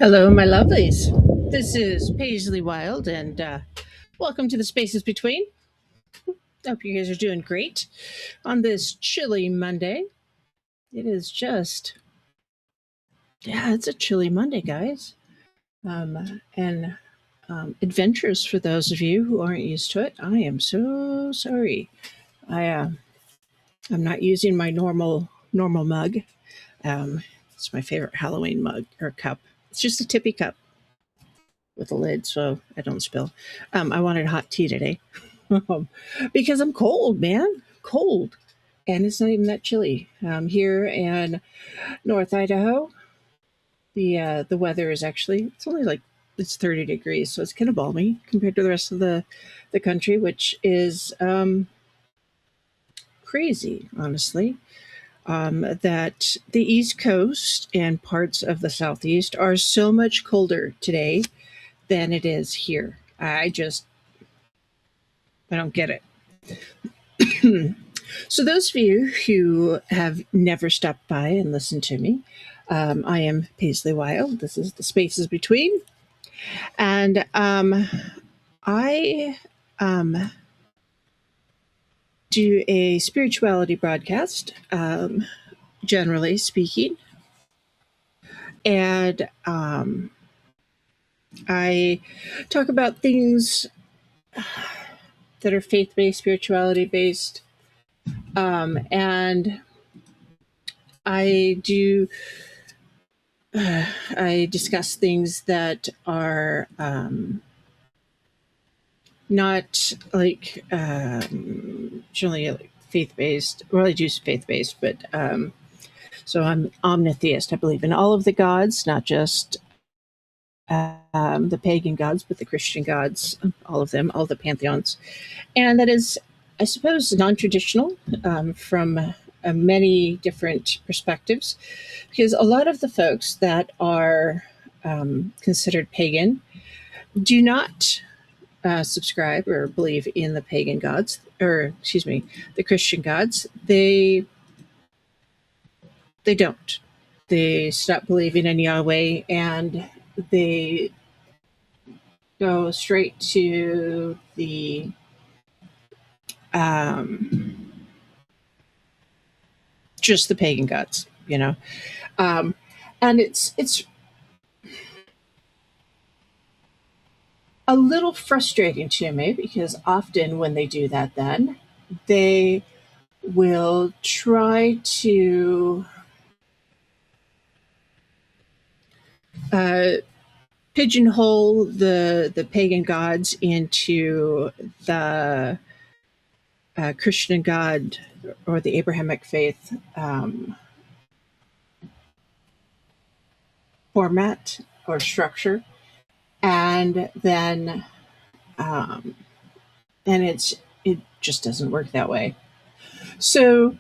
Hello, my lovelies. This is Paisley Wilde, and welcome to the Spaces Between. Hope you guys are doing great on this chilly Monday. It is just, yeah, it's a chilly Monday, guys. And adventures for those of you who aren't used to it. I am so sorry. I I'm not using my normal mug. It's my favorite Halloween mug or cup. It's just a tippy cup with a lid so I don't spill. I wanted hot tea today. Because I'm cold, man. Cold. And it's not even that chilly. Here in North Idaho, the weather is actually it's only like it's 30 degrees, so it's kind of balmy compared to the rest of the country, which is crazy, honestly. That the East Coast and parts of the Southeast are so much colder today than it is here. I don't get it. So, those of you who have never stopped by and listened to me, I am Paisley Wilde. This is the Spaces Between. And I do a spirituality broadcast, generally speaking. And I talk about things that are faith based, spirituality based. And I do I discuss things that are not like generally like faith based. Well, I do faith based, but so I'm omnitheist. I believe in all of the gods, not just the pagan gods, but the Christian gods, all of them, all the pantheons, and that is, I suppose, non-traditional from many different perspectives, because a lot of the folks that are considered pagan do not subscribe or believe in the pagan gods, or excuse me, the Christian gods. They don't. They stop believing in Yahweh and they go straight to the um, just the pagan gods, um, and it's a little frustrating to me because often when they do that, then they will try to uh, pigeonhole the pagan gods into the Christian God or the Abrahamic faith format or structure, and then um, and it just doesn't work that way. So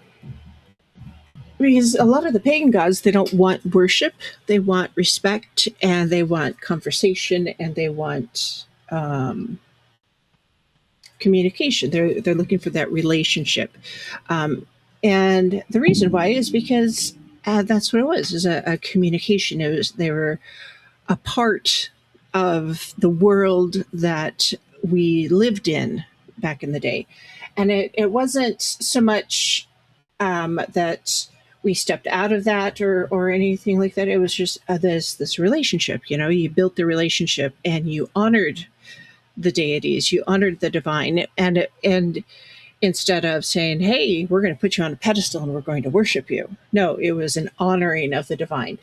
because a lot of the pagan gods, they don't want worship, they want respect, and they want conversation, and they want communication. They're looking for that relationship, um, and the reason why is because that's what it was: is a communication. It was they were a part of the world that we lived in back in the day, and it wasn't so much that we stepped out of that or anything like that. It was just this relationship. You built the relationship and you honored the deities, you honored the divine, and instead of saying, "Hey, we're going to put you on a pedestal and we're going to worship you," no, it was an honoring of the divine,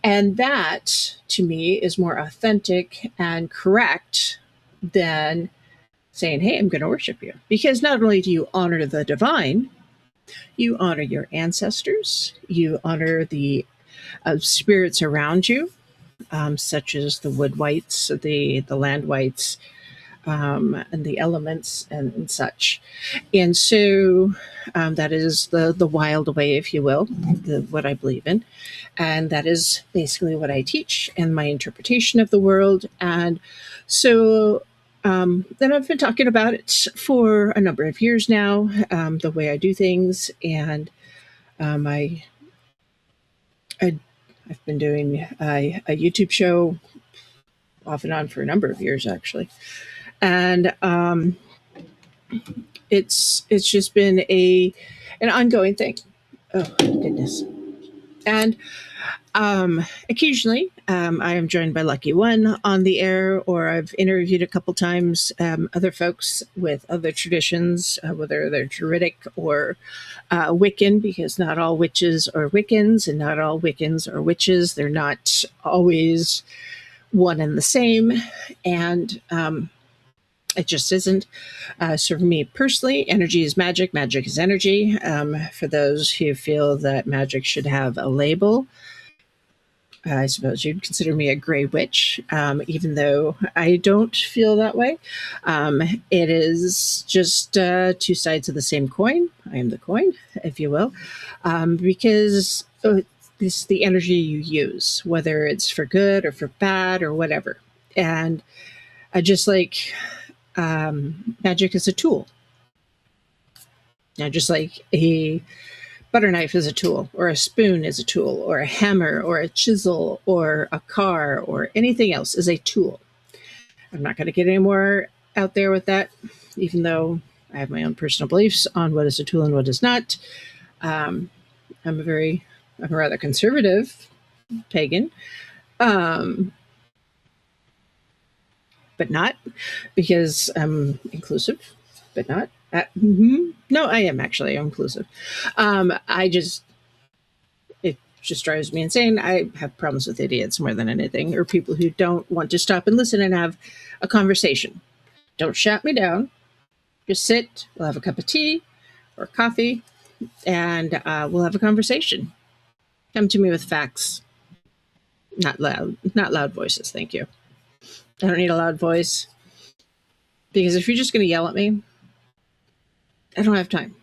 and that to me is more authentic and correct than saying, "Hey, I'm going to worship you," because not only do you honor the divine, you honor your ancestors, you honor the spirits around you, such as the wood wights, the land wights, and the elements and such. And so that is the wild way, if you will, what I believe in. And that is basically what I teach and my interpretation of the world. And so then I've been talking about it for a number of years now, the way I do things. And um, I, I I've been doing a YouTube show off and on for a number of years, actually, and it's just been an ongoing thing. Oh goodness! And occasionally, I am joined by Lucky One on the air, or I've interviewed a couple times other folks with other traditions, whether they're Druidic or Wiccan, because not all witches are Wiccans and not all Wiccans are witches. They're not always one and the same. And it just isn't. So for me personally, energy is magic, magic is energy. For those who feel that magic should have a label, I suppose you'd consider me a gray witch, even though I don't feel that way. It is just two sides of the same coin. I am the coin, if you will, because this is the energy you use, whether it's for good or for bad or whatever. And just like magic is a tool. Now, just like a butter knife is a tool, or a spoon is a tool, or a hammer, or a chisel, or a car, or anything else is a tool. I'm not going to get any more out there with that, even though I have my own personal beliefs on what is a tool and what is not. I'm a rather conservative pagan, but not, because I'm inclusive, but not. No, I am actually inclusive. It just drives me insane. I have problems with idiots more than anything, or people who don't want to stop and listen and have a conversation. Don't shout me down. Just sit. We'll have a cup of tea or coffee, and we'll have a conversation. Come to me with facts, not loud voices. Thank you. I don't need a loud voice, because if you're just going to yell at me, I don't have time.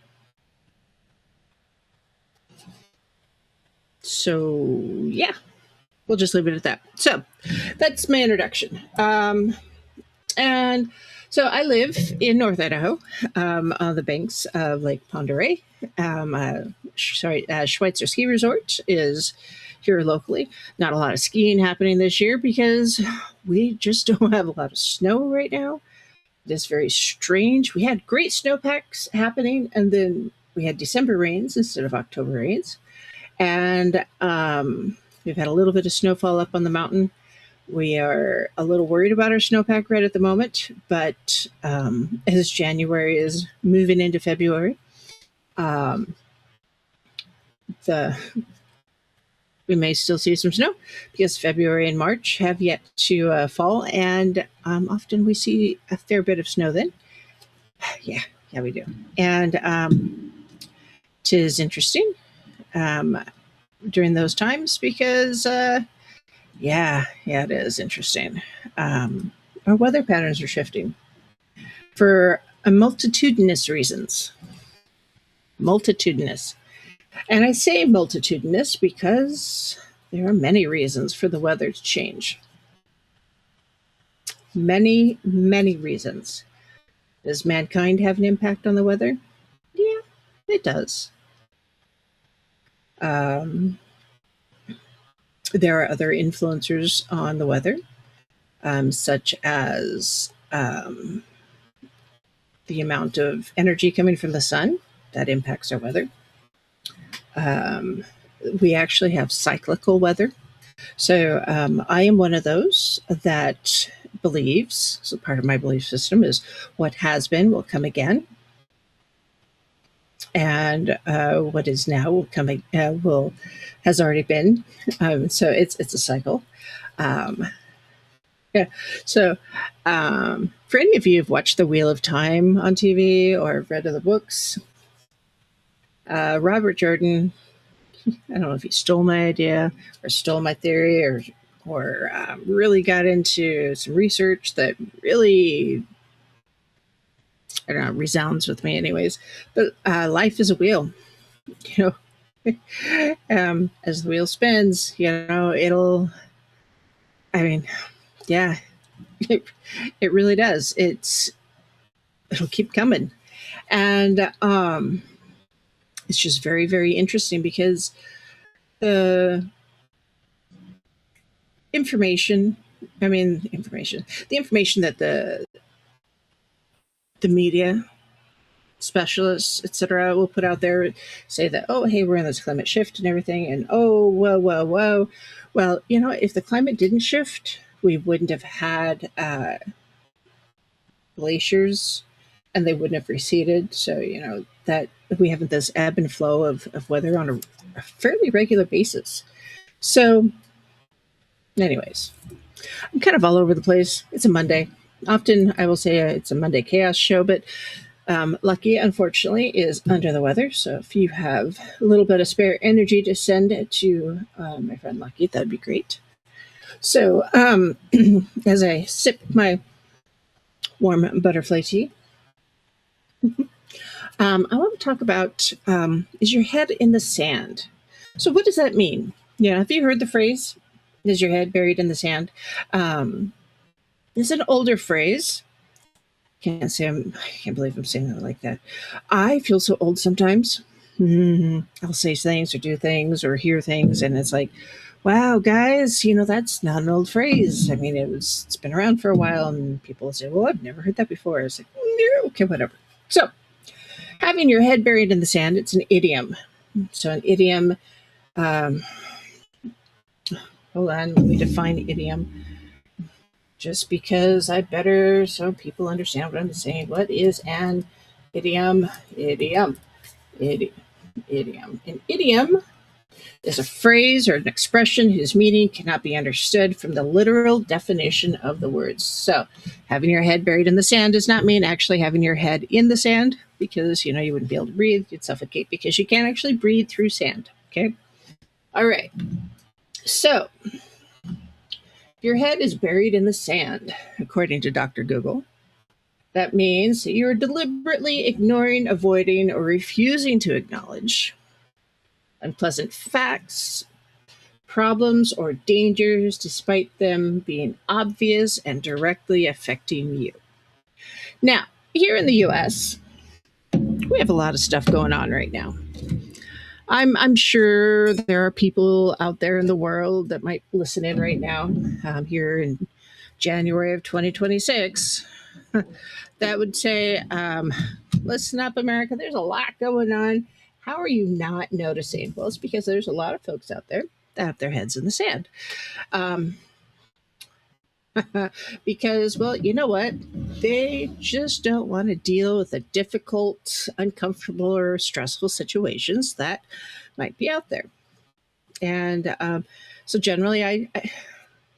So, yeah, we'll just leave it at that. So, that's my introduction. And so I live in North Idaho, on the banks of Lake Pend Oreille. Schweitzer Ski Resort is here locally. Not a lot of skiing happening this year because we just don't have a lot of snow right now. It is very strange. We had great snowpacks happening, and then we had December rains instead of October rains. And we've had a little bit of snowfall up on the mountain. We are a little worried about our snowpack right at the moment, but as January is moving into February, we may still see some snow, because February and March have yet to fall, and often we see a fair bit of snow then. Yeah, we do. And 'tis interesting during those times, because it is interesting. Our weather patterns are shifting for a multitudinous reasons. Multitudinous. And I say multitudinous because there are many reasons for the weather to change. Many, many reasons. Does mankind have an impact on the weather? Yeah, it does. There are other influencers on the weather, such as the amount of energy coming from the sun that impacts our weather. We actually have cyclical weather. So I am one of those that believes, so part of my belief system is what has been will come again. And what is now will come has already been. So it's a cycle. So for any of you who've watched The Wheel of Time on TV or read the books, Robert Jordan, I don't know if he stole my idea or stole my theory, or really got into some research that really, I don't know, resounds with me anyways. But life is a wheel, as the wheel spins, it'll, it really does. It'll keep coming. And it's just very, very interesting, because the information. I mean, information. The information that the media specialists, etc., will put out there, say that, oh, hey, we're in this climate shift and everything, and oh, whoa, whoa, whoa. Well, if the climate didn't shift, we wouldn't have had glaciers, and they wouldn't have receded. So that we have this ebb and flow of weather on a fairly regular basis. So, anyways, I'm kind of all over the place. It's a Monday. Often I will say it's a Monday chaos show, but Lucky, unfortunately, is under the weather. So if you have a little bit of spare energy to send to my friend Lucky, that'd be great. So as I sip my warm butterfly tea, I want to talk about is your head in the sand? So what does that mean? Have you heard the phrase, is your head buried in the sand? It's an older phrase. I can't believe I'm saying it like that. I feel so old sometimes. I'll say things or do things or hear things, and it's like, wow, guys, that's not an old phrase. I mean, it's been around for a while, and people say, well, I've never heard that before. It's like, okay, whatever. So, having your head buried in the sand, it's an idiom. So an idiom, hold on, let me define idiom. Just because so people understand what I'm saying. What is an idiom? Idiom. An idiom is a phrase or an expression whose meaning cannot be understood from the literal definition of the words. So, having your head buried in the sand does not mean actually having your head in the sand, because you wouldn't be able to breathe. You'd suffocate because you can't actually breathe through sand. Okay. All right. So, your head is buried in the sand, according to Dr. Google. That means that you're deliberately ignoring, avoiding, or refusing to acknowledge unpleasant facts, problems, or dangers, despite them being obvious and directly affecting you. Now, here in the US, we have a lot of stuff going on right now. I'm sure there are people out there in the world that might listen in right now, here in January of 2026, that would say, listen up, America, there's a lot going on. How are you not noticing? Well, it's because there's a lot of folks out there that have their heads in the sand. Because, well, you know what? They just don't want to deal with the difficult, uncomfortable, or stressful situations that might be out there. And so generally, I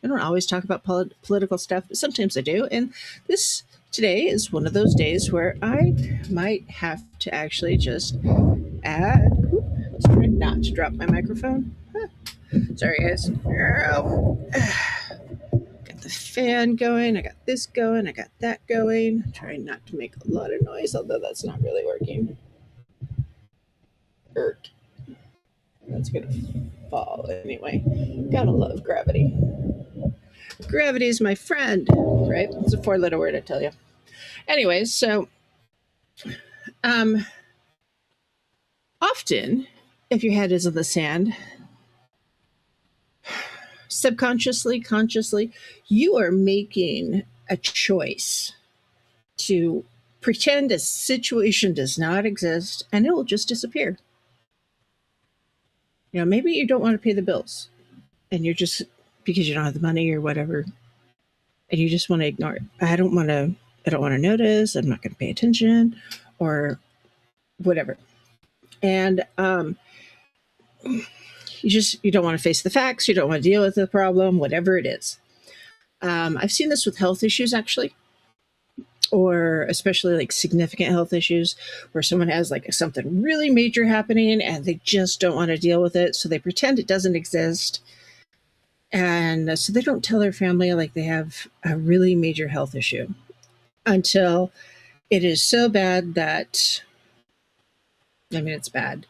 don't always talk about political stuff, but sometimes I do. And this today is one of those days where I might have to actually just add. Let's try not to drop my microphone. Sorry, guys. Got the fan going. I got this going. I got that going. Trying not to make a lot of noise, although that's not really working. That's gonna fall anyway. Gotta love gravity. Gravity is my friend, right? It's a 4-letter word, I tell you. Anyways, so often, if your head is in the sand, subconsciously, consciously, you are making a choice to pretend a situation does not exist and it will just disappear. Maybe you don't want to pay the bills and you're just, because you don't have the money or whatever, and you just want to ignore it. I don't want to notice. I'm not going to pay attention or whatever. And you don't want to face the facts. You don't want to deal with the problem, whatever it is. I've seen this with health issues, actually, or especially like significant health issues where someone has like something really major happening and they just don't want to deal with it. So they pretend it doesn't exist. And so they don't tell their family like they have a really major health issue until it is so bad that, it's bad.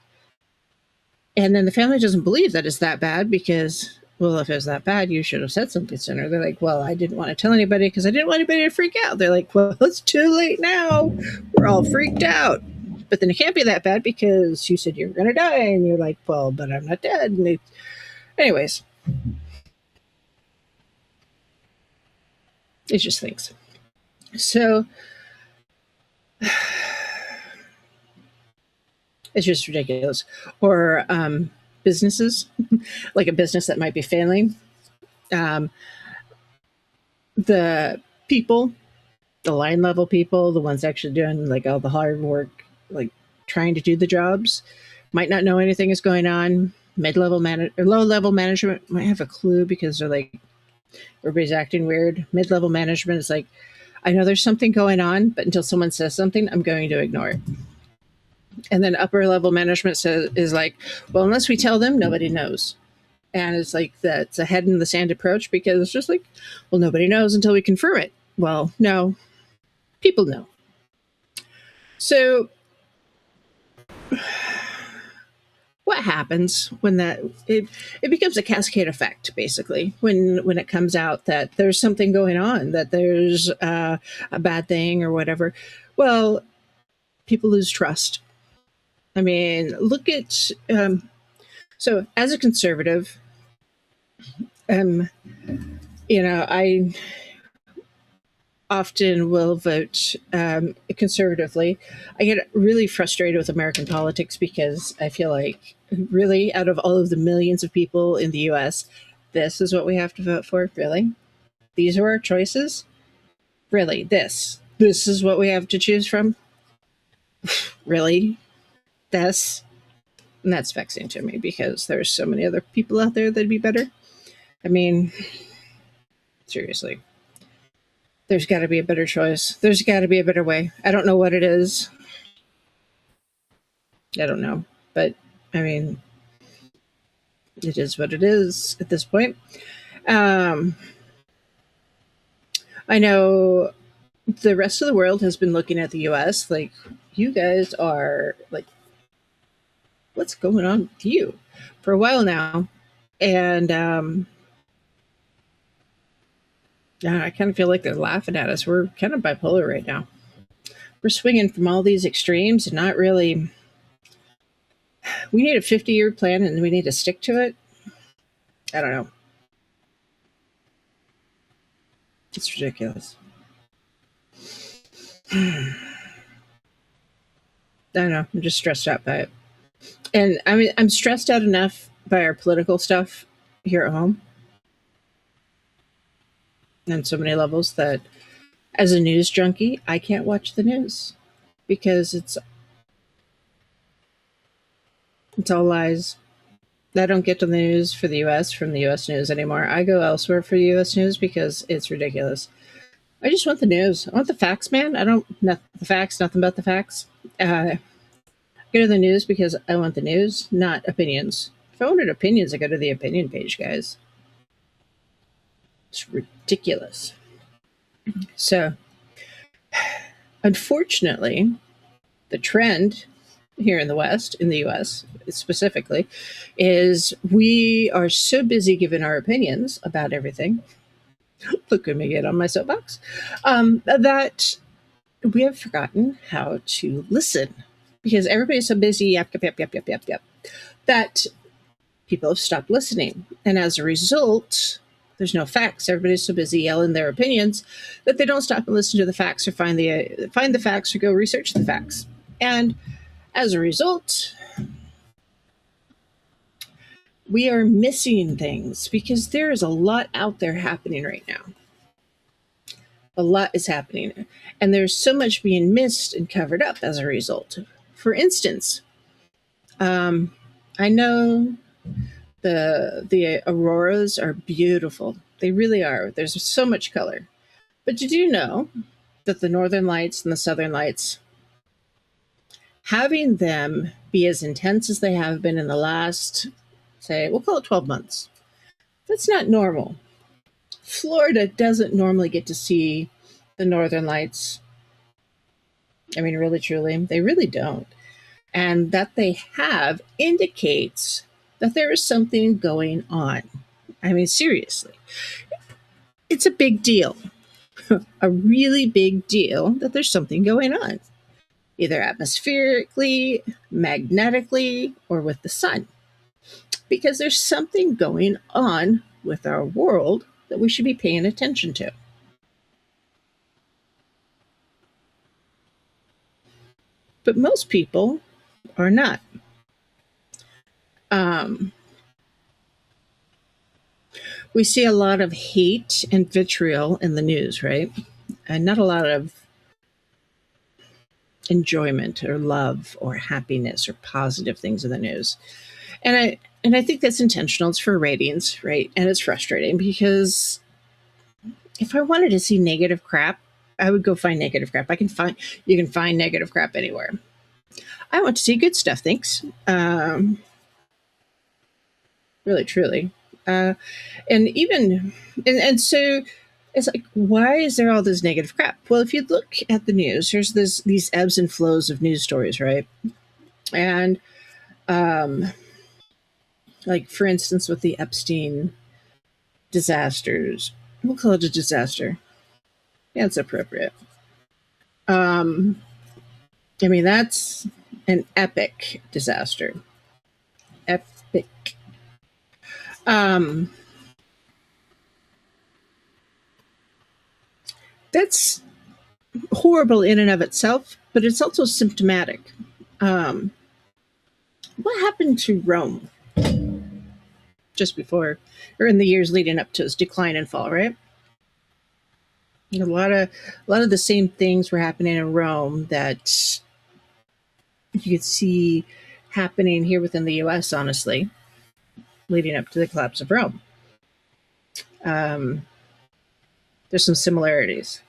And then the family doesn't believe that it's that bad because, well, if it was that bad, you should have said something sooner. They're like, well, I didn't want to tell anybody because I didn't want anybody to freak out. They're like, well, it's too late now. We're all freaked out. But then it can't be that bad because you said you were going to die. And you're like, well, but I'm not dead. Anyways. It's just things. So it's just ridiculous. Or businesses, like a business that might be failing. Um, the people, the line level people, the ones actually doing like all the hard work, like trying to do the jobs, might not know anything is going on. Mid-level or low-level management might have a clue because they're like everybody's acting weird. Mid-level management is like, I know there's something going on, but until someone says something, I'm going to ignore it. And then upper level management is like, well, unless we tell them, nobody knows. And it's like that's a head in the sand approach because it's just like, well, nobody knows until we confirm it. Well, no, people know. So what happens when it becomes a cascade effect, basically, when it comes out that there's something going on, that there's a bad thing or whatever? Well, people lose trust. I mean, look at so as a conservative, um, I often will vote conservatively. I get really frustrated with American politics because I feel like, really, out of all of the millions of people in the US, this is what we have to vote for? Really? These are our choices? Really? This is what we have to choose from? Really? This? And that's vexing to me because there's so many other people out there that'd be better. I mean, seriously. There's got to be a better choice. There's got to be a better way. I don't know what it is. I don't know. But, I mean, it is what it is at this point. Um, I know the rest of the world has been looking at the US like, you guys are, like, what's going on with you? For a while now. And I kind of feel like they're laughing at us. We're kind of bipolar right now. We're swinging from all these extremes and not really. We need a 50-year plan and we need to stick to it. I don't know. It's ridiculous. I don't know. I'm just stressed out by it. And I mean, I'm stressed out enough by our political stuff here at home on so many levels that as a news junkie, I can't watch the news because it's all lies. I don't get to the news for the US from the US news anymore. I go elsewhere for the US news because it's ridiculous. I just want the news. I want the facts, man. I don't not the facts, nothing but the facts. Go to the news because I want the news, not opinions. If I wanted opinions, I go to the opinion page, guys. It's ridiculous. So, unfortunately, the trend here in the West, in the US specifically, is we are so busy giving our opinions about everything. Look at me get on my soapbox. That we have forgotten how to listen because everybody's so busy, yep, that people have stopped listening. And as a result, there's no facts. Everybody's so busy yelling their opinions that they don't stop and listen to the facts or find the facts or go research the facts. And as a result, we are missing things because there is a lot out there happening right now. A lot is happening, and there's so much being missed and covered up as a result. For instance, I know the auroras are beautiful. They really are. There's so much color. But did you know that the northern lights and the southern lights, having them be as intense as they have been in the last, say, we'll call it 12 months, that's not normal. Florida doesn't normally get to see the northern lights. I mean, really, truly, they really don't. And that they have indicates that there is something going on. I mean, seriously, it's a big deal, a really big deal that there's something going on, either atmospherically, magnetically, or with the sun. Because there's something going on with our world that we should be paying attention to. but most people are not. Um, we see a lot of hate and vitriol in the news, right? And not a lot of enjoyment or love or happiness or positive things in the news. And I think that's intentional. It's for ratings, right? And it's frustrating because if I wanted to see negative crap, I would go find negative crap. You can find negative crap anywhere. I want to see good stuff. Thanks. Really, truly. Uh, and even and so it's like, why is there all this negative crap? Well, if you look at the news, there's these ebbs and flows of news stories, right? And um, like for instance, with the Epstein disasters, we'll call it a disaster. Yeah, it's appropriate. Um, I mean, that's an epic disaster. Epic. Um, that's horrible in and of itself, but it's also symptomatic. Um, what happened to Rome just before, or in the years leading up to its decline and fall? Right, a lot of the same things were happening in Rome that you could see happening here within the U.S. Honestly, leading up to the collapse of Rome. Um, there's some similarities,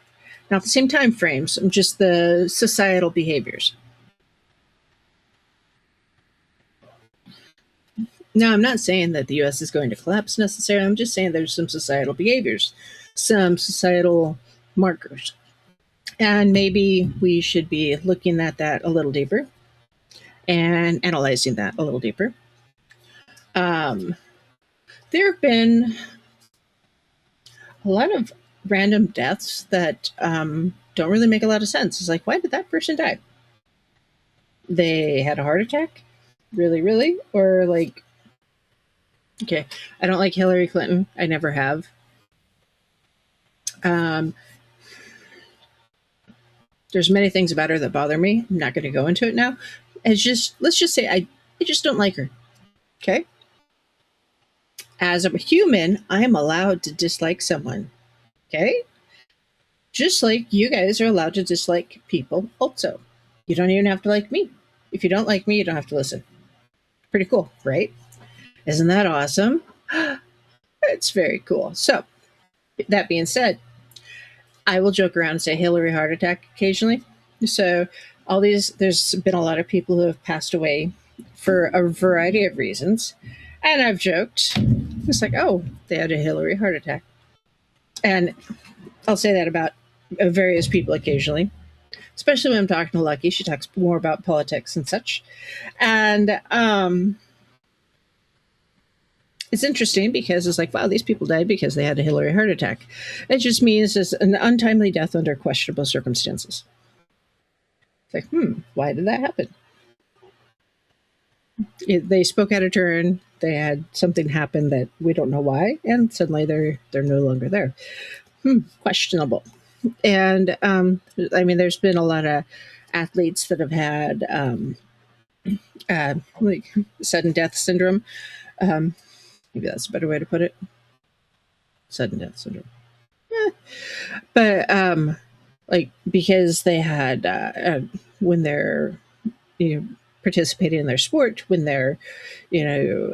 not the same time frames, just the societal behaviors. Now, I'm not saying that the US is going to collapse necessarily. I'm just saying there's some societal behaviors, some societal markers. And maybe we should be looking at that a little deeper and analyzing that a little deeper. Um, there have been a lot of random deaths that don't really make a lot of sense. It's like, why did that person die? They had a heart attack? Really, really? Or like, okay, I don't like Hillary Clinton. I never have. Um, there's many things about her that bother me. I'm not going to go into it now. It's just, let's just say I just don't like her. Okay? As a human, I am allowed to dislike someone. Okay? Just like you guys are allowed to dislike people also. You don't even have to like me. If you don't like me, you don't have to listen. Pretty cool, right? Isn't that awesome? It's very cool. So, that being said, I will joke around and say Hillary heart attack occasionally. So, there's been a lot of people who have passed away for a variety of reasons. And I've joked, it's like, oh, they had a Hillary heart attack. And I'll say that about various people occasionally, especially when I'm talking to Lucky. She talks more about politics and such. And it's interesting because it's like, wow, these people died because they had a Hillary heart attack. It just means it's an untimely death under questionable circumstances. It's like, why did that happen? They spoke out of turn. They had something happen that we don't know why, and suddenly they're no longer there. Questionable. And I mean, there's been a lot of athletes that have had like sudden death syndrome. Maybe that's a better way to put it. Sudden death syndrome. But like because they had when they're participating in their sport, when they're you know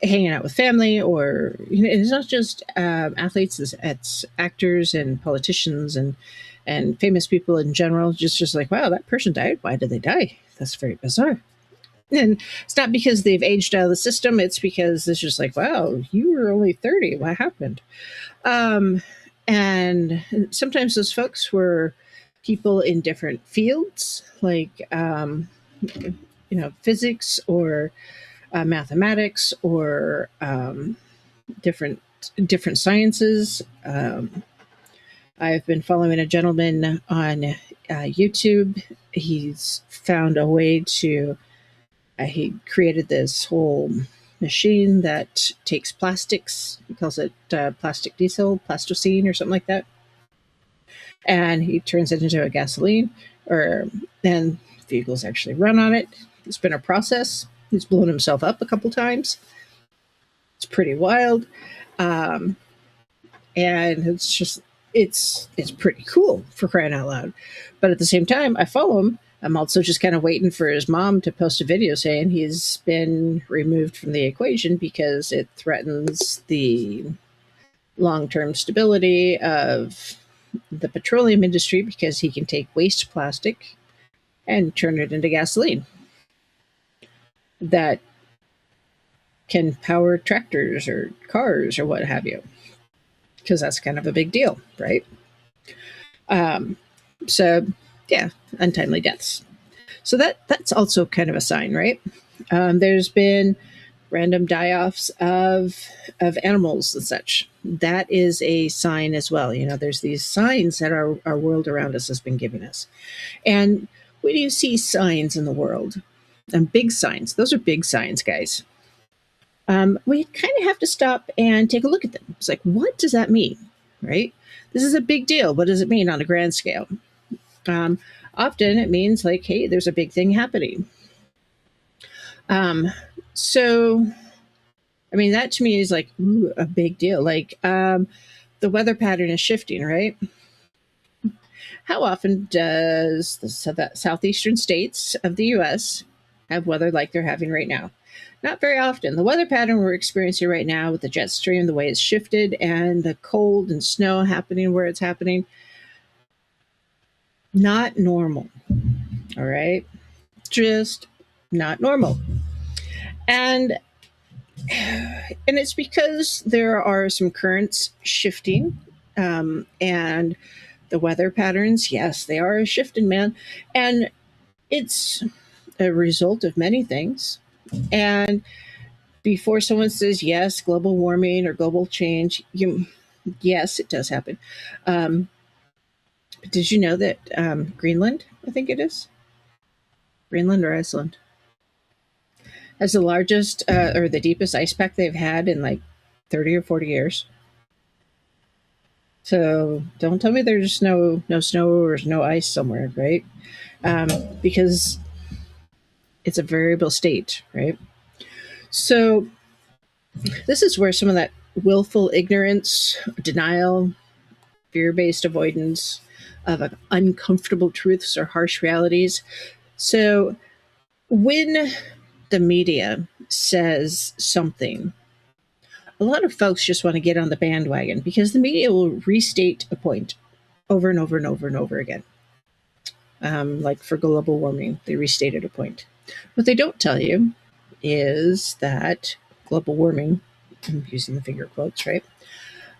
hanging out with family, or it's not just athletes, it's actors and politicians and famous people in general. Just like, wow, that person died. Why did they die? That's very bizarre. And it's not because they've aged out of the system. It's because it's just like, wow, you were only 30. What happened? And sometimes those folks were people in different fields, like physics or mathematics or different sciences. I've been following a gentleman on YouTube. He's found a way to. He created this whole machine that takes plastics. He calls it plastic diesel, plasticine, or something like that, and he turns it into a gasoline. or and vehicles actually run on it. It's been a process. He's blown himself up a couple times. It's pretty wild, um, and it's pretty cool, for crying out loud. But at the same time, I follow him. I'm also just kind of waiting for his mom to post a video saying he's been removed from the equation because it threatens the long-term stability of the petroleum industry, because he can take waste plastic and turn it into gasoline that can power tractors or cars or what have you, because that's kind of a big deal, right? Um, so, yeah, untimely deaths. So that's also kind of a sign, right? There's been random die-offs of animals and such. That is a sign as well. You know, there's these signs that our world around us has been giving us. And when you see signs in the world, and big signs, those are big signs, guys. We kind of have to stop and take a look at them. It's like, what does that mean, right? This is a big deal. What does it mean on a grand scale? Um, Often it means like, hey, there's a big thing happening. So, I mean, that to me is like, ooh, a big deal. Like, the weather pattern is shifting, right? How often does the southeastern states of the U.S. have weather like they're having right now? Not very often. The weather pattern we're experiencing right now with the jet stream, the way it's shifted, and the cold and snow happening where it's happening, not normal. All right? Just not normal. And it's because there are some currents shifting, and the weather patterns, yes, they are shifting, man. And it's a result of many things. And before someone says yes, global warming or global change, yes, it does happen. But did you know that Greenland, I think it is Greenland or Iceland, has the largest or the deepest ice pack they've had in like 30 or 40 years? So don't tell me there's no snow or no ice somewhere, right? Because it's a variable state, right? So this is where some of that willful ignorance, denial, fear-based avoidance of uncomfortable truths or harsh realities. So when the media says something, a lot of folks just want to get on the bandwagon because the media will restate a point over and over and over and over again. Like for global warming, they restated a point. What they don't tell you is that global warming, I'm using the finger quotes, right?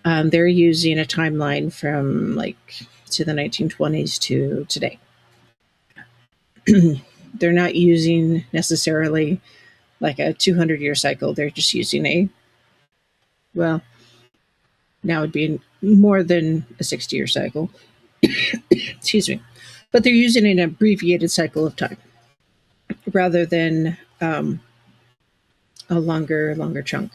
They're using a timeline from like to the 1920s to today. They're not using necessarily like a 200-year cycle. They're just using well, now it'd be more than a 60-year cycle. Excuse me. But they're using an abbreviated cycle of time rather than a longer chunk.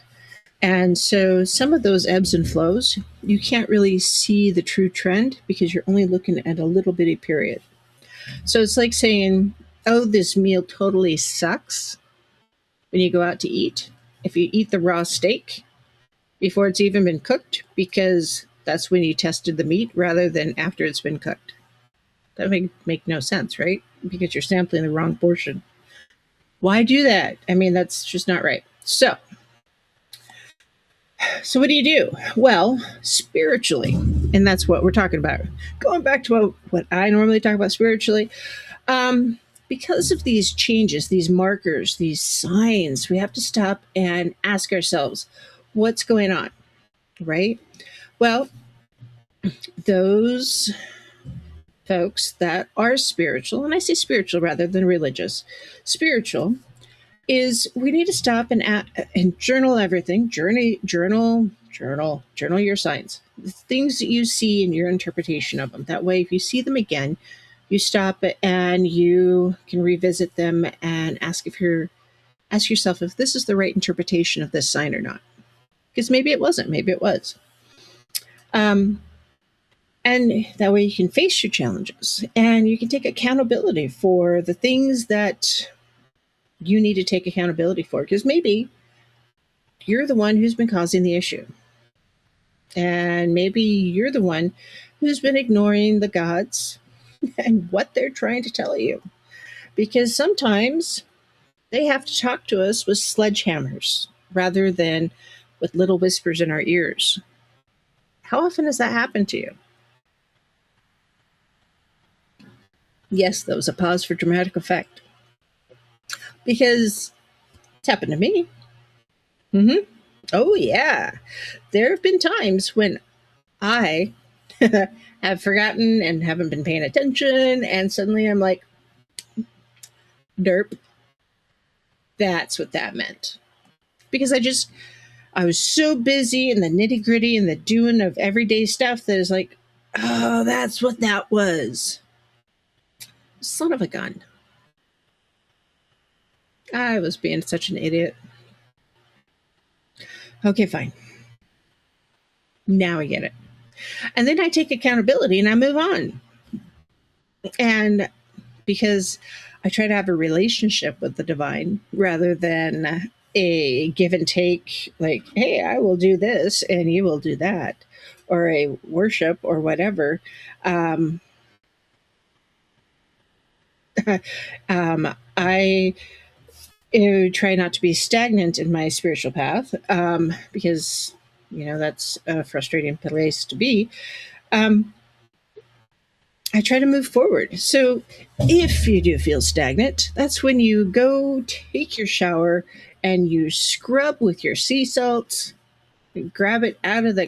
And so some of those ebbs and flows, you can't really see the true trend because you're only looking at a little bitty period. So it's like saying, oh, this meal totally sucks when you go out to eat. If you eat the raw steak before it's even been cooked, because that's when you tested the meat rather than after it's been cooked. That make no sense, right? Because you're sampling the wrong portion. Why do that? I mean, that's just not right. So what do? Well, spiritually, and that's what we're talking about. Going back to what I normally talk about spiritually, because of these changes, these markers, these signs, we have to stop and ask ourselves, what's going on, right? Well, those folks that are spiritual, and I say spiritual rather than religious, spiritual is we need to stop and journal everything. Journal your signs, the things that you see and your interpretation of them. That way, if you see them again, you stop and you can revisit them and ask yourself if this is the right interpretation of this sign or not. Because maybe it wasn't, maybe it was. And that way you can face your challenges and you can take accountability for the things that you need to take accountability for. Because maybe you're the one who's been causing the issue. And maybe you're the one who's been ignoring the gods and what they're trying to tell you. Because sometimes they have to talk to us with sledgehammers rather than with little whispers in our ears. How often has that happened to you? Yes, that was a pause for dramatic effect. Because it's happened to me. Mm-hmm. Oh, yeah. There have been times when I have forgotten and haven't been paying attention, and suddenly I'm like, derp. That's what that meant. Because I was so busy in the nitty gritty and the doing of everyday stuff that is like, oh, that's what that was. Son of a gun. I was being such an idiot. Okay, fine. Now I get it. And then I take accountability and I move on. And because I try to have a relationship with the divine rather than a give and take, like, hey, I will do this and you will do that, or a worship or whatever. Um, I try not to be stagnant in my spiritual path because, that's a frustrating place to be. Um, I try to move forward. So if you do feel stagnant, that's when you go take your shower and you scrub with your sea salts, you grab it out of the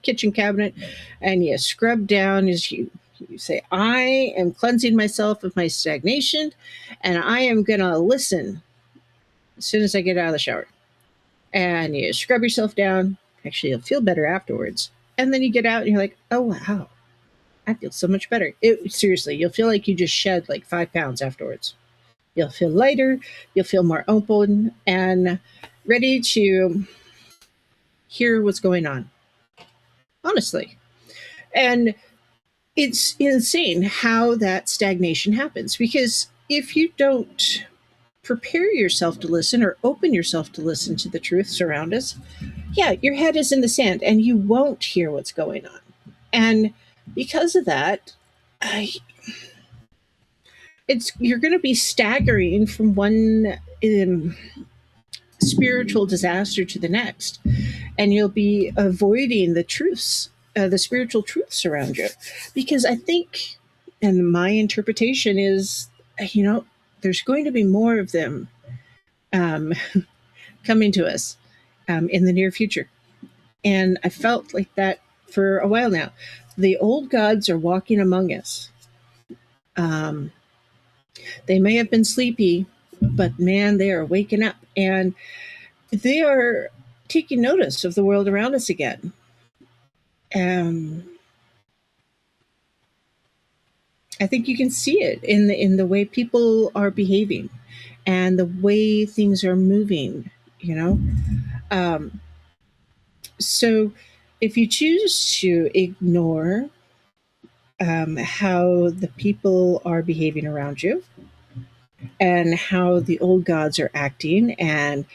kitchen cabinet, and you scrub down as you say, I am cleansing myself of my stagnation, and I am going to listen as soon as I get out of the shower. And you scrub yourself down. Actually, you'll feel better afterwards. And then you get out and you're like, oh, wow, I feel so much better. Seriously, you'll feel like you just shed like 5 pounds afterwards. You'll feel lighter. You'll feel more open and ready to hear what's going on. Honestly. And it's insane how that stagnation happens, because if you don't prepare yourself to listen or open yourself to listen to the truths around us, yeah, your head is in the sand and you won't hear what's going on. And because of that, you're going to be staggering from one spiritual disaster to the next, and you'll be avoiding the truths, the spiritual truths around you, because I think, and my interpretation is, there's going to be more of them coming to us in the near future. And I felt like that for a while now. The old gods are walking among us. They may have been sleepy, but man, they are waking up and they are taking notice of the world around us again. I think you can see it in the way people are behaving and the way things are moving. So if you choose to ignore how the people are behaving around you and how the old gods are acting and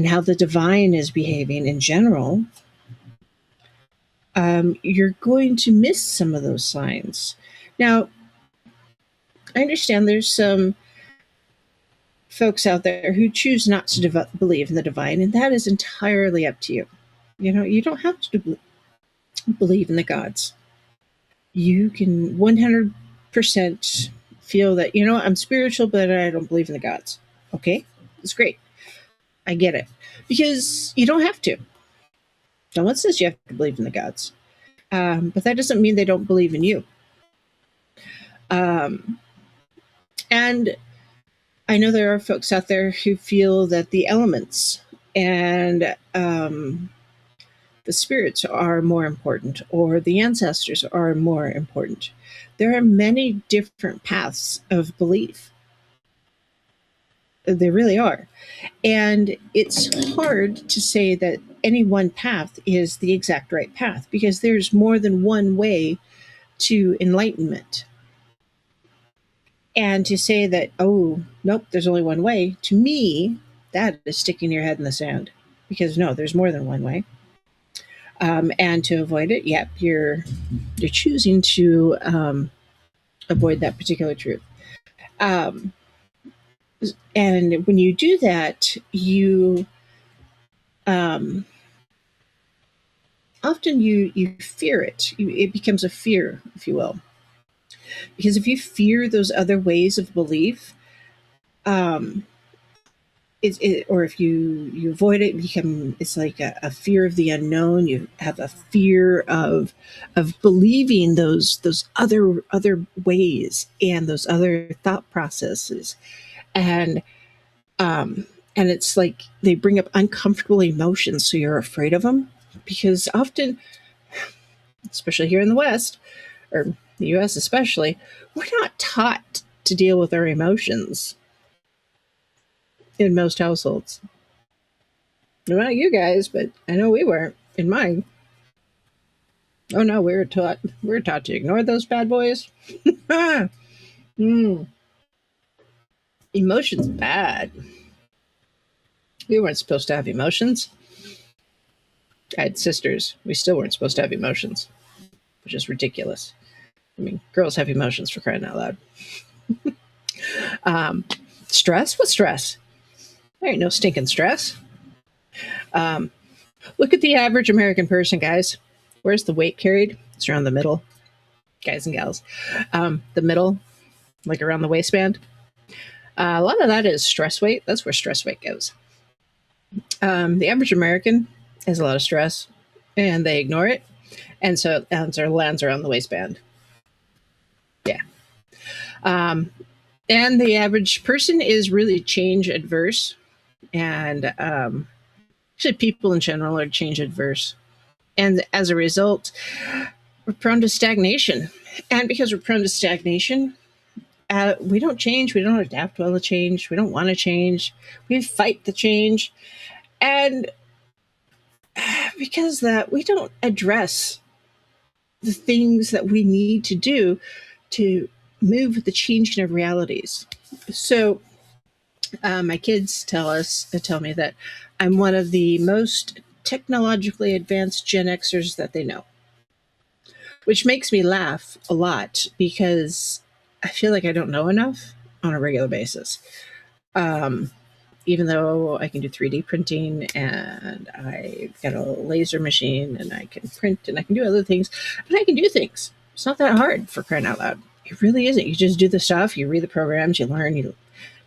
how the divine is behaving in general, you're going to miss some of those signs. Now, I understand there's some folks out there who choose not to believe in the divine, and that is entirely up to you. You don't have to believe in the gods. You can 100% feel that, I'm spiritual, but I don't believe in the gods. Okay, that's great. I get it. Because you don't have to. No one says you have to believe in the gods. But that doesn't mean they don't believe in you. And I know there are folks out there who feel that the elements and the spirits are more important, or the ancestors are more important. There are many different paths of belief. There really are. And it's hard to say that any one path is the exact right path, because there's more than one way to enlightenment. And to say that, oh, nope, there's only one way, to me, that is sticking your head in the sand. Because no, there's more than one way. And to avoid it, yep, you're choosing to avoid that particular truth. Um, and when you do that, you um, often you fear it. It becomes a fear, if you will, because if you fear those other ways of belief, um, or if you avoid it, it's like a fear of the unknown. You have a fear of believing those other ways and those other thought processes, and um, and it's like they bring up uncomfortable emotions, so you're afraid of them because often, especially here in the West or the U.S. especially, we're not taught to deal with our emotions in most households. Not about you guys, but I know we weren't in mine. Oh no, we were taught to ignore those bad boys. mm, Emotions bad. We weren't supposed to have emotions. I had sisters. We still weren't supposed to have emotions, which is ridiculous. I mean, girls have emotions, for crying out loud. um, Stress? What stress? There ain't no stinking stress. Um, Look at the average American person, guys. Where's the weight carried? It's around the middle, guys and gals. The middle, like around the waistband. A lot of that is stress weight. That's where stress weight goes. The average American has a lot of stress, and they ignore it, and so it lands around the waistband. Yeah. Um, and the average person is really change adverse, and actually, people in general are change adverse, and as a result, we're prone to stagnation. And because we're prone to stagnation, we don't change. We don't adapt well to change. We don't want to change. We fight the change. And because that, we don't address the things that we need to do to move with the changing of realities. So my kids tell me that I'm one of the most technologically advanced Gen Xers that they know, which makes me laugh a lot because I feel like I don't know enough on a regular basis. Even though I can do 3D printing and I've got a laser machine and I can print and I can do other things, but I can do things. It's not that hard, for crying out loud. It really isn't. You just do the stuff, you read the programs, you learn, you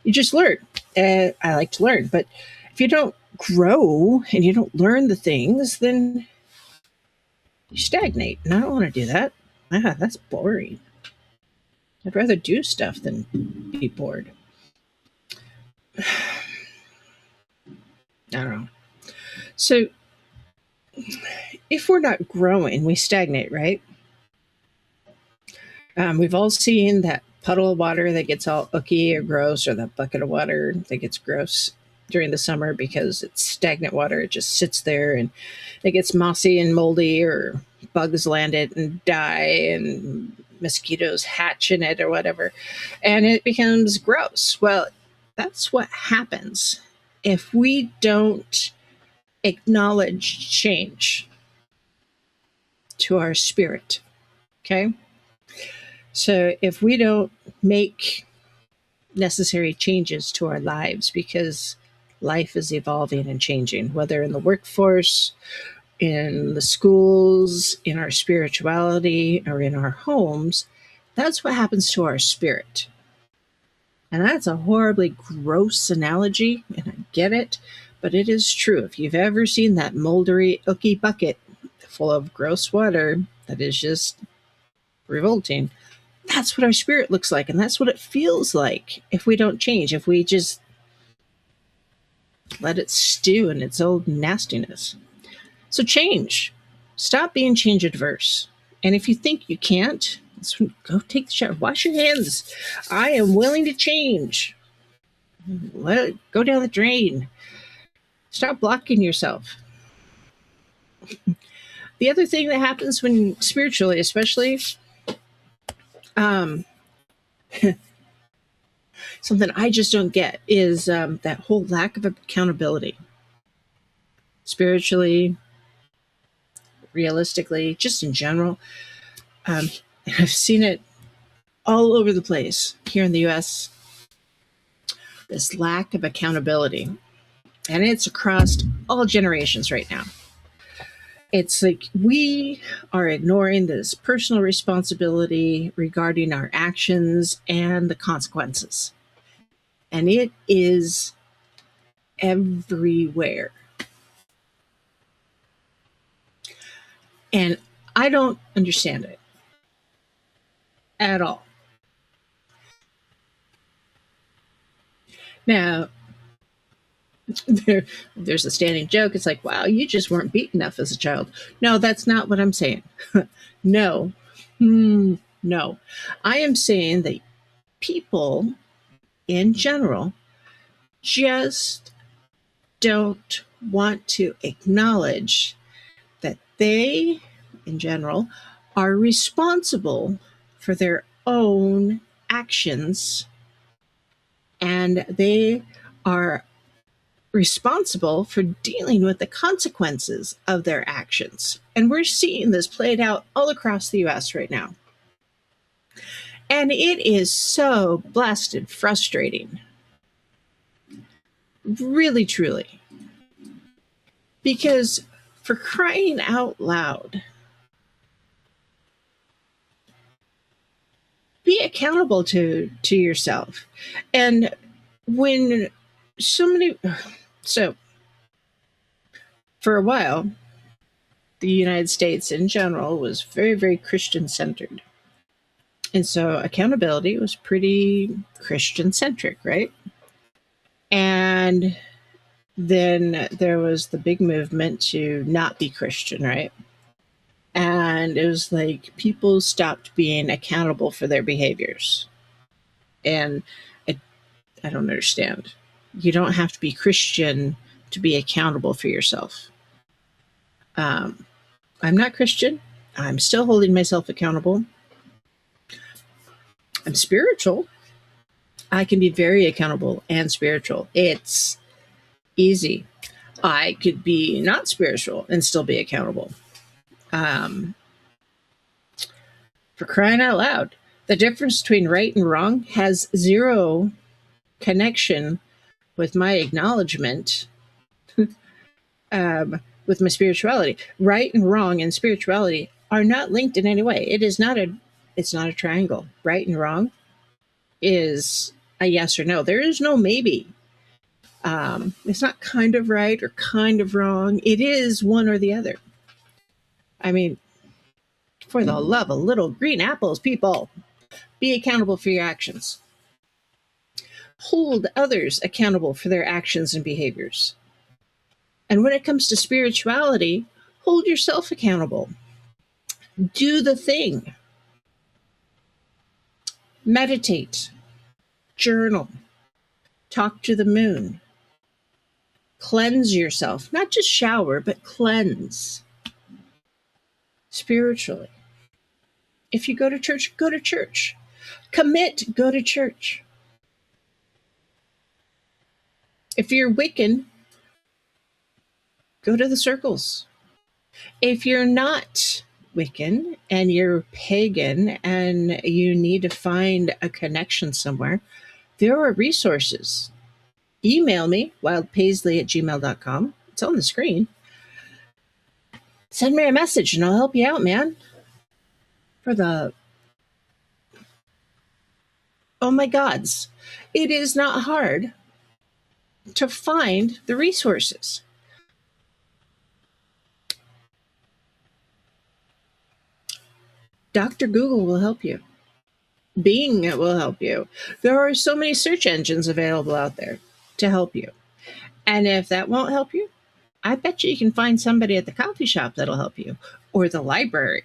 just learn. I like to learn, but if you don't grow and you don't learn the things, then you stagnate. And I don't want to do that. That's boring. I'd rather do stuff than be bored. I don't know. So if we're not growing, we stagnate, right? We've all seen that puddle of water that gets all icky or gross, or that bucket of water that gets gross during the summer because it's stagnant water. It just sits there and it gets mossy and moldy, or bugs land it and die, and mosquitoes hatch in it or whatever, and it becomes gross. Well, that's what happens if we don't acknowledge change to our spirit. Okay? So if we don't make necessary changes to our lives, because life is evolving and changing, whether in the workforce, in the schools, in our spirituality, or in our homes, that's what happens to our spirit. And that's a horribly gross analogy, and I get it, but it is true. If you've ever seen that moldery, icky bucket full of gross water that is just revolting, that's what our spirit looks like, and that's what it feels like if we don't change, if we just let it stew in its old nastiness. So change. Stop being change adverse. And if you think you can't, go take the shower. Wash your hands. I am willing to change. Let it go down the drain. Stop blocking yourself. The other thing that happens when spiritually, especially, Um, something I just don't get is that whole lack of accountability, spiritually, realistically, just in general. And I've seen it all over the place here in the US, this lack of accountability. And it's across all generations right now. It's like we are ignoring this personal responsibility regarding our actions and the consequences. And it is everywhere. And I don't understand it at all. Now, there's a standing joke. It's like, wow, you just weren't beat enough as a child. No, that's not what I'm saying. No. No. I am saying that people in general just don't want to acknowledge that they, in general, are responsible for their own actions, and they are responsible for dealing with the consequences of their actions. And we're seeing this played out all across the US right now. And it is so blasted frustrating. Really, truly. Because for crying out loud, be accountable to yourself. And when so for a while, the United States in general was very, very Christian centered. And so accountability was pretty Christian centric, right? And then there was the big movement to not be Christian, right? And it was like people stopped being accountable for their behaviors. And I don't understand. You don't have to be Christian to be accountable for yourself. I'm not Christian. I'm still holding myself accountable. I'm spiritual. I can be very accountable and spiritual. It's easy. I could be not spiritual and still be accountable. For crying out loud, the difference between right and wrong has zero connection with my acknowledgement, with my spirituality. Right and wrong and spirituality are not linked in any way. It's not a triangle. Right and wrong is a yes or no. There is no maybe. It's not kind of right or kind of wrong. It is one or the other. I mean, for the love of little green apples, people, be accountable for your actions. Hold others accountable for their actions and behaviors. And when it comes to spirituality, hold yourself accountable. Do the thing. Meditate. Journal. Talk to the moon. Cleanse yourself. Not just shower, but cleanse. Spiritually. If you go to church, go to church. Commit, go to church. If you're Wiccan, go to the circles. If you're not Wiccan and you're pagan and you need to find a connection somewhere, there are resources. Email me, wildpaisley@gmail.com. It's on the screen. Send me a message and I'll help you out, man. Oh my gods, it is not hard to find the resources. Dr. Google will help you. Bing will help you. There are so many search engines available out there to help you. And if that won't help you, I bet you can find somebody at the coffee shop that'll help you, or the library.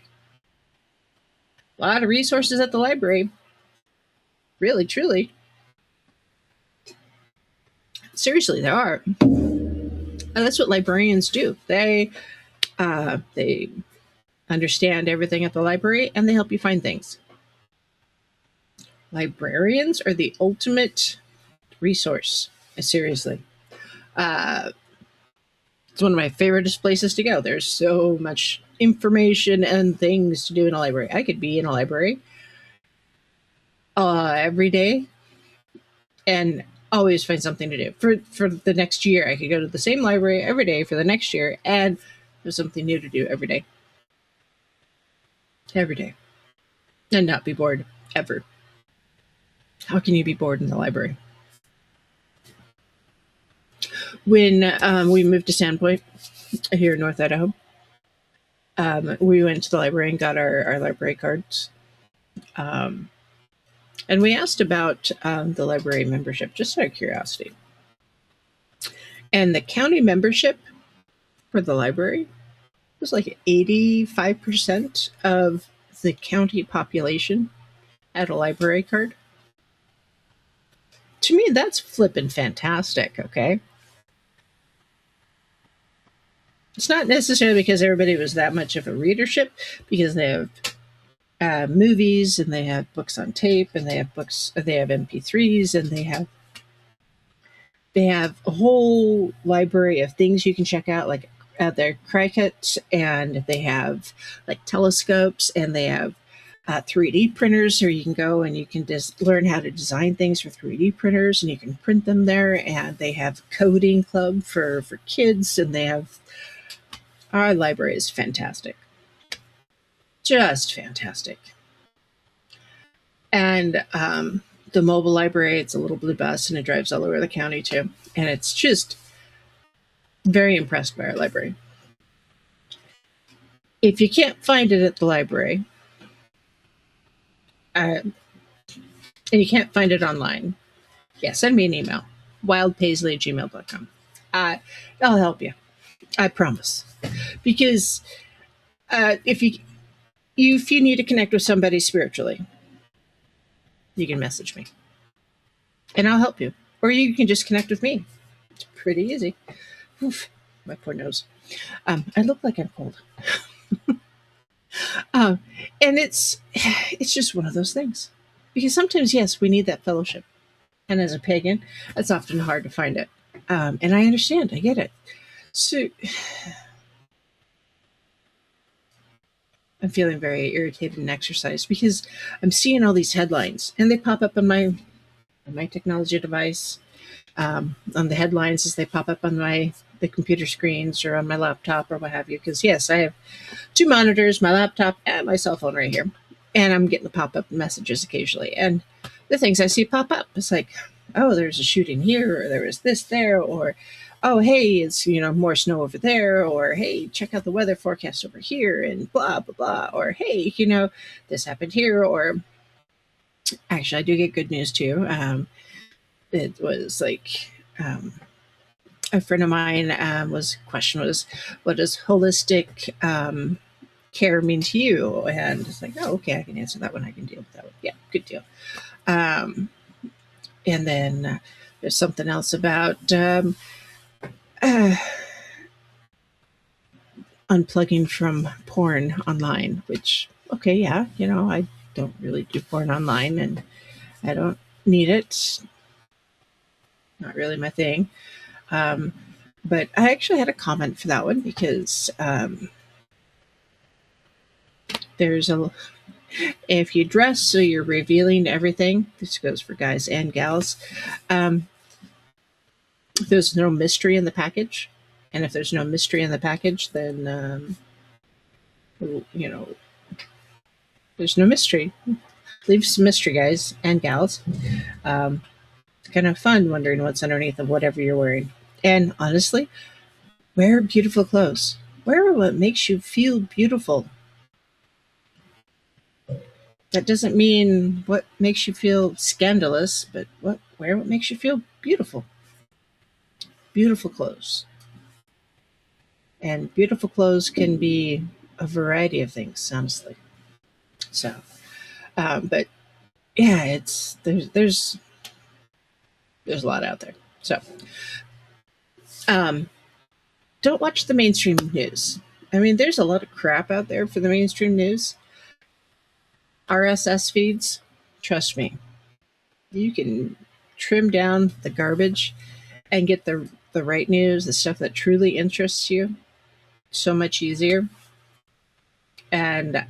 A lot of resources at the library. Really, truly. Seriously, there are. And that's what librarians do. They understand everything at the library and they help you find things. Librarians are the ultimate resource. Seriously. Uh, it's one of my favorite places to go. There's so much information and things to do in a library. I could be in a library every day and always find something to do. For the next year, I could go to the same library every day for the next year and there's something new to do every day. Every day. And not be bored ever. How can you be bored in the library? When we moved to Sandpoint here in North Idaho, we went to the library and got our library cards. And we asked about the library membership, just out of curiosity. And the county membership for the library was like 85% of the county population had a library card. To me, that's flippin' fantastic, okay? It's not necessarily because everybody was that much of a readership, because they have movies and they have books on tape and they have books, they have MP3s, and they have a whole library of things you can check out, like their crickets, and they have like telescopes, and they have 3D printers, so you can go and you can just learn how to design things for 3D printers and you can print them there. And they have a coding club for kids, and they have, our library is fantastic. Just fantastic. And the mobile library, it's a little blue bus and it drives all over the county too. And it's just very impressed by our library. If you can't find it at the library, and you can't find it online, send me an email, wildpaisley@gmail.com. I'll help you. I promise. Because if you need to connect with somebody spiritually, you can message me and I'll help you. Or you can just connect with me. It's pretty easy. Oof, my poor nose. I look like I'm cold. And it's just one of those things. Because sometimes, yes, we need that fellowship. And as a pagan, it's often hard to find it. And I understand. I get it. So I'm feeling very irritated and exercised because I'm seeing all these headlines and they pop up on my technology device, on the headlines as they pop up on the computer screens or on my laptop or what have you. Because yes, I have 2 monitors, my laptop and my cell phone right here, and I'm getting the pop-up messages occasionally. And the things I see pop up, it's like, oh, there's a shooting here, or there was this there, or oh, hey, it's, more snow over there, or hey, check out the weather forecast over here, and blah, blah, blah, or hey, this happened here, or actually, I do get good news too. It was like, a friend of mine question was, what does holistic care mean to you? And it's like, oh, okay, I can answer that one. I can deal with that one. Yeah, good deal. And then there's something else about unplugging from porn online, which, okay, yeah, I don't really do porn online and I don't need it. Not really my thing. But I actually had a comment for that one because if you dress so you're revealing everything, this goes for guys and gals, there's no mystery in the package. And if there's no mystery in the package, then, there's no mystery. Leave some mystery, guys and gals. It's kind of fun wondering what's underneath of whatever you're wearing. And honestly, wear beautiful clothes. Wear what makes you feel beautiful. That doesn't mean what makes you feel scandalous, but wear what makes you feel beautiful. Beautiful clothes. And beautiful clothes can be a variety of things, honestly. So, but yeah, there's a lot out there. So, don't watch the mainstream news. I mean, there's a lot of crap out there for the mainstream news. RSS feeds, trust me, You can trim down the garbage and get the right news, the stuff that truly interests you, so much easier. And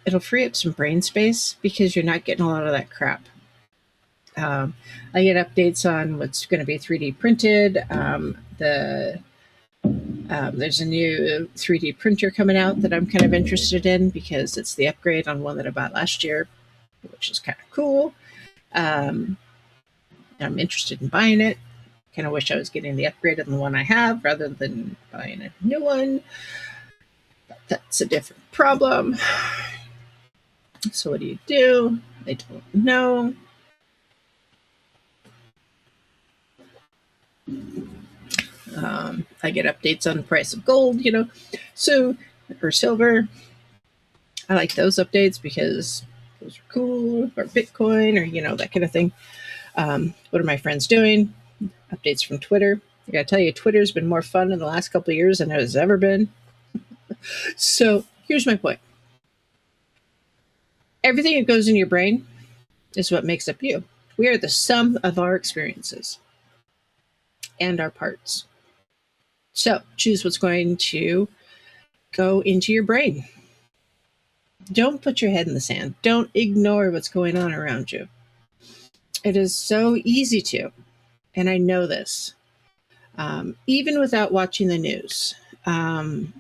it'll free up some brain space because you're not getting a lot of that crap. Um, I get updates on what's going to be 3D printed. There's a new 3D printer coming out that I'm kind of interested in because it's the upgrade on one that I bought last year, which is kind of cool. I'm interested in buying it. Kind of wish I was getting the upgrade on the one I have rather than buying a new one. But that's a different problem. So what do? I don't know. I get updates on the price of gold, so or silver. I like those updates because those are cool, or Bitcoin, or that kind of thing. What are my friends doing? Updates from Twitter. I gotta tell you, Twitter's been more fun in the last couple of years than it has ever been. So here's my point. Everything that goes in your brain is what makes up you. We are the sum of our experiences and our parts. So choose what's going to go into your brain. Don't put your head in the sand. Don't ignore what's going on around you. It is so easy to, and I know this, even without watching the news and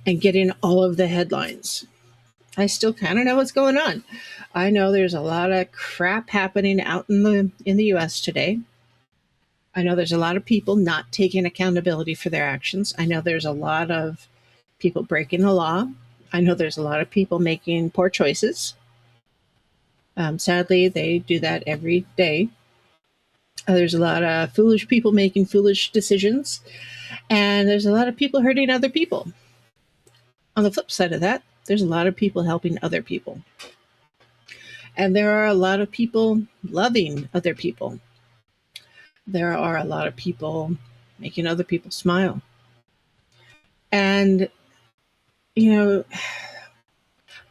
getting all of the headlines. I still kind of know what's going on. I know there's a lot of crap happening out in the U.S. today. I know there's a lot of people not taking accountability for their actions. I know there's a lot of people breaking the law. I know there's a lot of people making poor choices. Sadly, they do that every day. There's a lot of foolish people making foolish decisions, and there's a lot of people hurting other people. On the flip side of that, there's a lot of people helping other people. And there are a lot of people loving other people. There are a lot of people making other people smile. And, the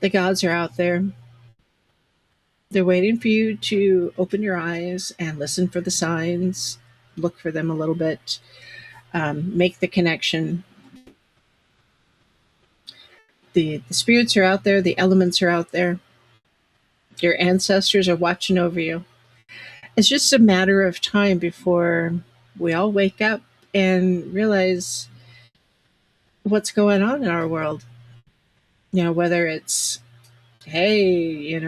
gods are out there. They're waiting for you to open your eyes and listen for the signs, look for them a little bit, make the connection. The spirits are out there, the elements are out there. Your ancestors are watching over you. It's just a matter of time before we all wake up and realize what's going on in our world. Whether it's, hey,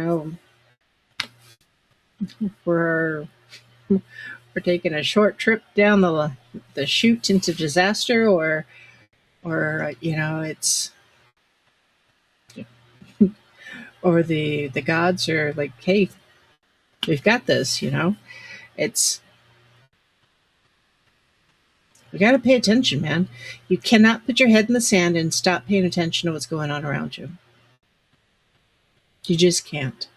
we're taking a short trip down the chute into disaster, or it's, or the gods are like, hey, we've got this. It's, we got to pay attention, man. You cannot put your head in the sand and stop paying attention to what's going on around you. You just can't.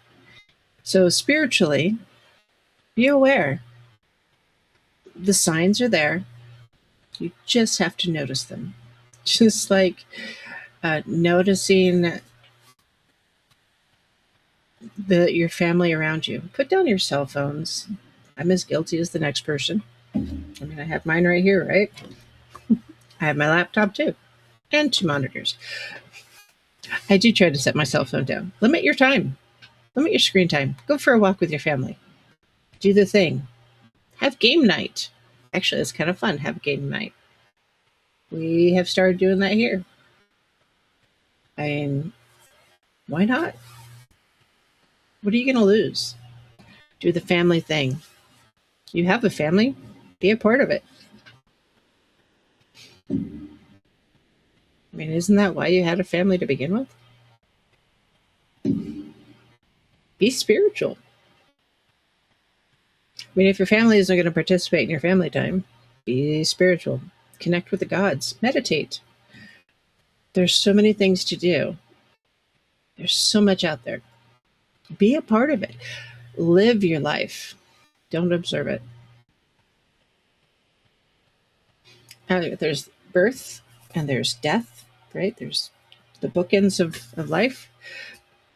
So spiritually, be aware. The signs are there. You just have to notice them. Just like noticing your family around you. Put down your cell phones. I'm as guilty as the next person. I mean, I have mine right here, right? I have my laptop too, and 2 monitors. I do try to set my cell phone down. Limit your time. Limit your screen time. Go for a walk with your family. Do the thing. Have game night. Actually, it's kind of fun. Have game night. We have started doing that here. I mean, why not? What are you going to lose? Do the family thing. You have a family. Be a part of it. I mean, isn't that why you had a family to begin with? Be spiritual. I mean, if your family isn't going to participate in your family time, be spiritual. Connect with the gods. Meditate. There's so many things to do. There's so much out there. Be a part of it. Live your life. Don't observe it. There's birth and there's death, right? There's the bookends of life.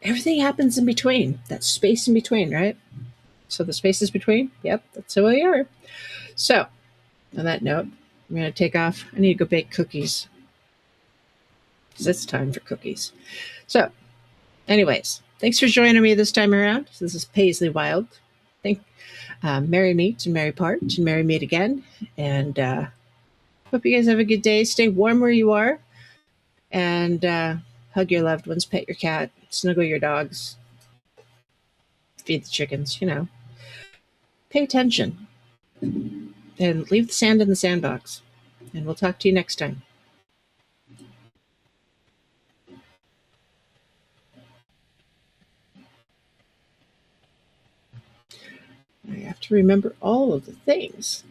everything happens in between. That space in between, right? So the spaces between, yep, that's who we are. So on that note, I'm going to take off. I need to go bake cookies because it's time for cookies. So, anyways, thanks for joining me this time around. This is Paisley Wilde. Thank, merry meet and merry part and merry meet again. And hope you guys have a good day. Stay warm where you are, and hug your loved ones, pet your cat, snuggle your dogs, feed the chickens. Pay attention, and leave the sand in the sandbox. And we'll talk to you next time. I have to remember all of the things.